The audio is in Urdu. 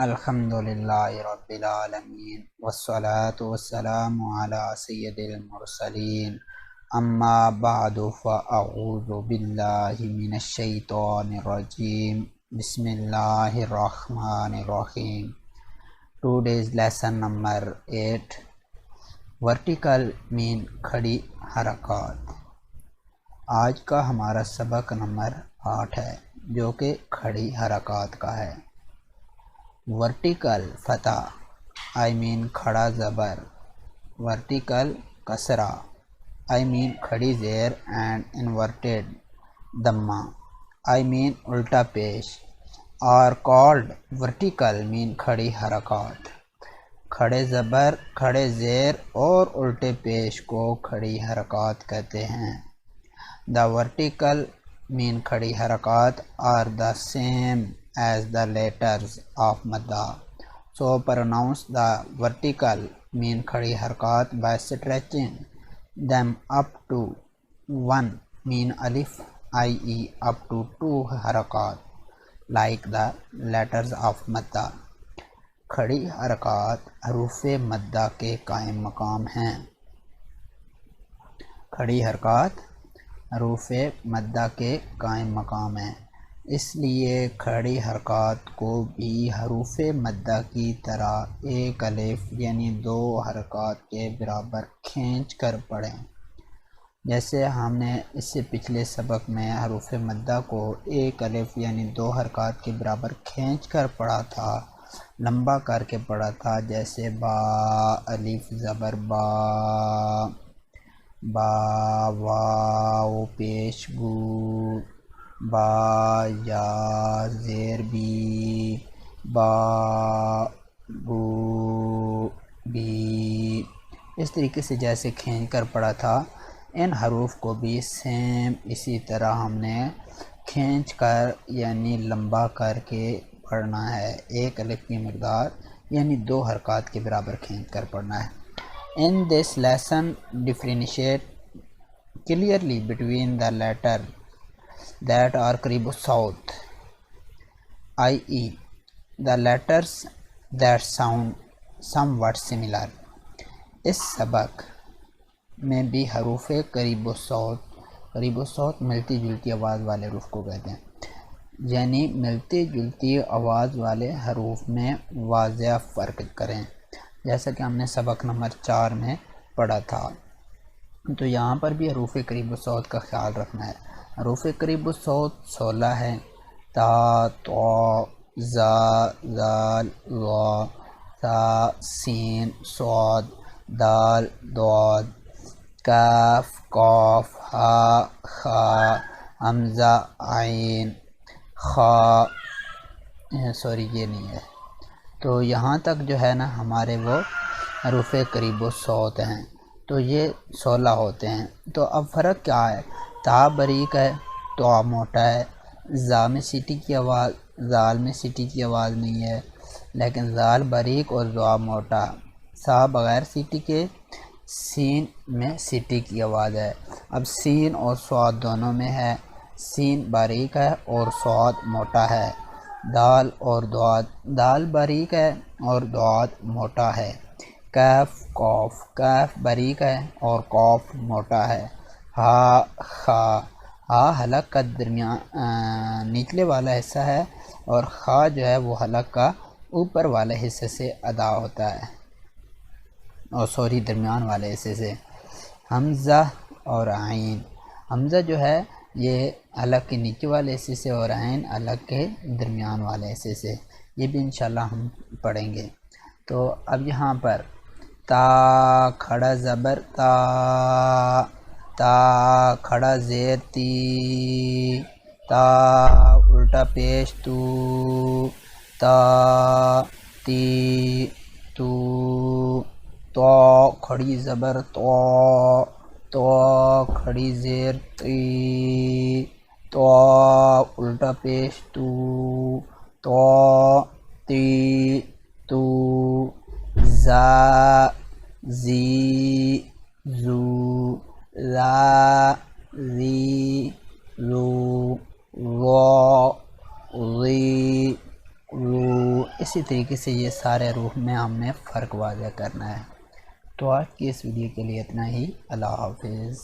الحمدللہ رب العالمین والصلاة والسلام علی سید المرسلین اما بعد فاعوذ باللہ من الشیطان الرجیم بسم اللہ الرحمن الرحیم. Today's lesson number 8. Vertical mean کھڑی حرکات. آج کا ہمارا سبق نمبر 8 ہے جو کہ کھڑی حرکات کا ہے. ورٹیکل فتح آئی مین کھڑا زبر، ورٹیکل کسرہ آئی مین کھڑی زیر اینڈ انورٹیڈ دمہ آئی مین الٹا پیش آر کالڈ ورٹیکل مین کھڑی حرکات. کھڑے زبر، کھڑے زیر اور الٹے پیش کو کھڑی حرکات کہتے ہیں. دا ورٹیکل مین کھڑی حرکات are the same as the letters of madda. So pronounce the vertical mean kھڑی حرکات by stretching them up to 1 mean alif i.e. up to 2 حرکات like the letters of madda. کھڑی حرکات حروف مدہ کے قائم مقام ہیں. کھڑی حرکات حروف مدہ کے قائم مقام ہیں، اس لیے کھڑی حرکات کو بھی حروف مدہ کی طرح ایک الف یعنی 2 حرکات کے برابر کھینچ کر پڑھیں. جیسے ہم نے اس سے پچھلے سبق میں حروف مدہ کو ایک الف یعنی 2 حرکات کے برابر کھینچ کر پڑھا تھا، لمبا کر کے پڑھا تھا. جیسے با الف زبر با، با واو پیش گو، با یا زیر بی، با بو بی. اس طریقے سے جیسے کھینچ کر پڑھا تھا، ان حروف کو بھی سیم اسی طرح ہم نے کھینچ کر یعنی لمبا کر کے پڑھنا ہے. ایک الف کی مقدار یعنی 2 حرکات کے برابر کھینچ کر پڑھنا ہے. In this lesson differentiate clearly between the letters that are قریب الصوت i.e. the letters that sound somewhat similar. اس سبق میں بھی حروف قریب الصوت ملتی جلتی آواز والے حروف کو کہتے ہیں، یعنی ملتی جلتی آواز والے حروف میں واضح فرق کریں، جیسا کہ ہم نے سبق نمبر 4 میں پڑھا تھا. تو یہاں پر بھی حروف قریب الصوت کا خیال رکھنا ہے. حروف قریب الصوت 16 ہے: تا، تو، زا، زال، ظا، ثا، سین، صاد، دال، ضاد، کاف، قاف، ہا، خا، حمزہ، عین، خا. یہ نہیں ہے. تو یہاں تک جو ہے نا ہمارے وہ حروف قریب الصوت ہیں. تو یہ 16 ہوتے ہیں. تو اب فرق کیا ہے؟ تا باریک ہے، تو موٹا ہے. زا میں سیٹی کی آواز، زال میں سیٹی کی آواز نہیں ہے، لیکن زال باریک اور زا موٹا. سا بغیر سیٹی کے، سین میں سیٹی کی آواز ہے. اب سین اور صاد دونوں میں ہے، سین باریک ہے اور صاد موٹا ہے. دال اور ضاد، دال باریک ہے اور ضاد موٹا ہے. کاف، قاف، کاف باریک ہے اور قاف موٹا ہے. ہا، خا، ہا حلق کا نچلے والا حصہ ہے اور خا جو ہے وہ حلق کا اوپر والے حصے سے ادا ہوتا ہے، اور درمیان والے حصے سے. حمزہ اور عین، حمزہ جو ہے یہ حلق کے نیچے والے حصے سے اور عین حلق کے درمیان والے حصے سے. یہ بھی انشاءاللہ ہم پڑھیں گے. تو اب یہاں پر تا کھڑا زبر تا، تا کھڑا زیر تی، تا الٹا پیش تو، تا تی تو. تو کھڑی زبر تو، تو کھڑی زیر تی، تو الٹا پیش تو، تو تی تو. زا زی زو، لا زی زو، ظا ظی اسی طریقے سے یہ سارے حروف میں ہم نے فرق واضح کرنا ہے۔ تو آج کی اس ویڈیو کے لیے اتنا ہی۔ اللہ حافظ۔